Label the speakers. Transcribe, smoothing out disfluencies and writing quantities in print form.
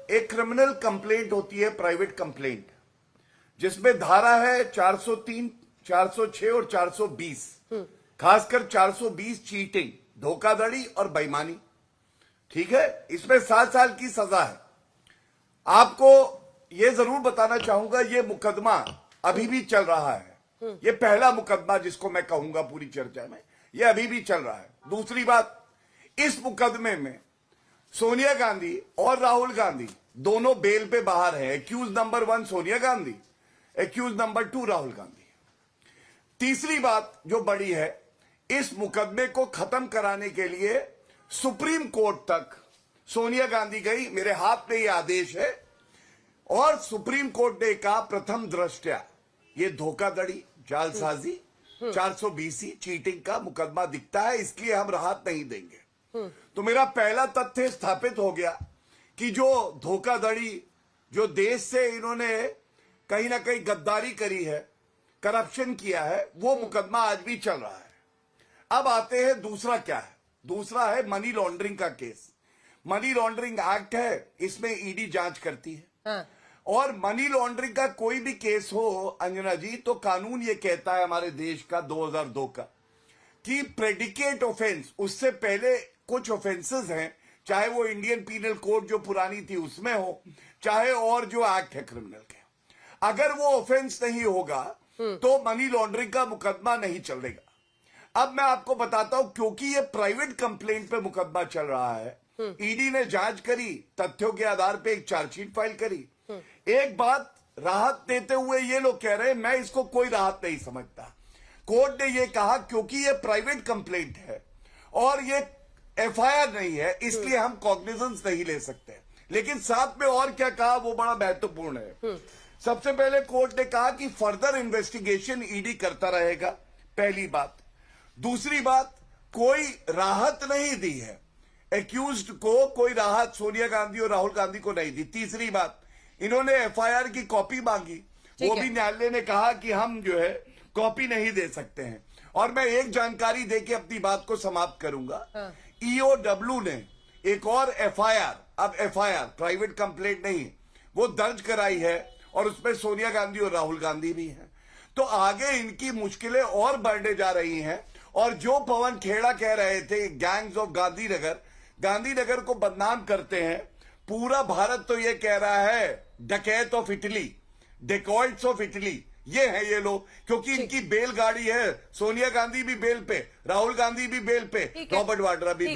Speaker 1: एक criminal complaint होती है, प्राइवेट कंप्लेंट, जिसमें धारा है 403, 406 और 420। खासकर 420 चीटिंग, धोखाधड़ी और बेईमानी। ठीक है, इसमें 7 साल की सजा है। आपको ये जरूर बताना चाहूंगा, ये मुकदमा अभी भी चल रहा है। ये पहला मुकदमा जिसको मैं कहूंगा पूरी चर्चा में, ये अभी भी चल रहा है। दूसरी बात, इस मुकदमे में सोनिया गांधी और राहुल गांधी दोनों बेल पे बाहर है। Accused number 1 Sonia Gandhi, accused number 2 Rahul Gandhi. तीसरी बात जो बड़ी है, इस मुकदमे को खत्म कराने के लिए सुप्रीम कोर्ट तक सोनिया गांधी गई, मेरे हाथ में ये आदेश है, और सुप्रीम कोर्ट ने कहा प्रथम दृष्टया ये धोखाधड़ी, जालसाजी, 420 चीटिंग का मुकदमा दिखता है, इसलिए हम राहत नहीं देंगे। तो मेरा पहला तथ्य स्थापित हो गया कि जो धोखाधड़ी, जो देश से इन्होंने कहीं ना कहीं गद्दारी करी है, करप्शन किया है, वो मुकदमा आज भी चल रहा है। अब आते हैं दूसरा क्या है। दूसरा है मनी लॉन्ड्रिंग का केस। मनी लॉन्ड्रिंग एक्ट है, इसमें ईडी जांच करती है। हाँ। और मनी लॉन्ड्रिंग का कोई भी केस हो अंजना जी, तो कानून ये कहता है हमारे देश का 2002 का कि प्रेडिकेट ऑफेंस, उससे पहले कुछ ऑफेंसेस हैं, चाहे वो इंडियन पीनल कोड जो पुरानी थी उसमें हो, चाहे और जो एक्ट है क्रिमिनल के, अगर वो ऑफेंस नहीं होगा तो मनी लॉन्ड्रिंग का मुकदमा नहीं चलेगा। अब मैं आपको बताता हूं, क्योंकि ये प्राइवेट कंप्लेंट पे मुकदमा चल रहा है, ईडी ने जांच करी, तथ्यों के आधार पे एक चार्जशीट फाइल करी। एक बात राहत देते हुए ये लोग कह रहे हैं, मैं इसको कोई राहत नहीं समझता। कोर्ट ने ये कहा क्योंकि ये प्राइवेट कंप्लेंट है और ये एफआईआर नहीं है, इसलिए हम कॉग्निजेंस नहीं ले सकते। लेकिन साथ में और क्या कहा, वो बड़ा महत्वपूर्ण है। सबसे पहले कोर्ट ने कहा कि फर्दर इन्वेस्टिगेशन ईडी करता रहेगा, पहली बात। दूसरी बात, कोई राहत नहीं दी है, एक्यूज्ड को कोई राहत सोनिया गांधी और राहुल गांधी को नहीं दी। तीसरी बात, इन्होंने एफआईआर की कॉपी मांगी, वो भी न्यायालय ने कहा कि हम जो है कॉपी नहीं दे सकते हैं। और मैं एक जानकारी देके अपनी बात को समाप्त करूंगा। ईओडब्ल्यू ने एक और एफआईआर, अब एफआईआर प्राइवेट कंप्लेंट नहीं, वो दर्ज कराई है, और उसमें सोनिया गांधी और राहुल गांधी भी हैं। तो आगे इनकी मुश्किलें और बढ़ने जा रही हैं। और जो पवन खेड़ा कह रहे थे गैंग्स ऑफ गांधीनगर, गांधीनगर को बदनाम करते हैं, पूरा भारत तो ये कह रहा है डकैत of Italy, dacoits of Italy, ये है ये लोग, क्योंकि इनकी बेल गाड़ी है। सोनिया गांधी भी बेल पे, राहुल गांधी भी बेल पे, रॉबर्ट वाड्रा भी बेल पे।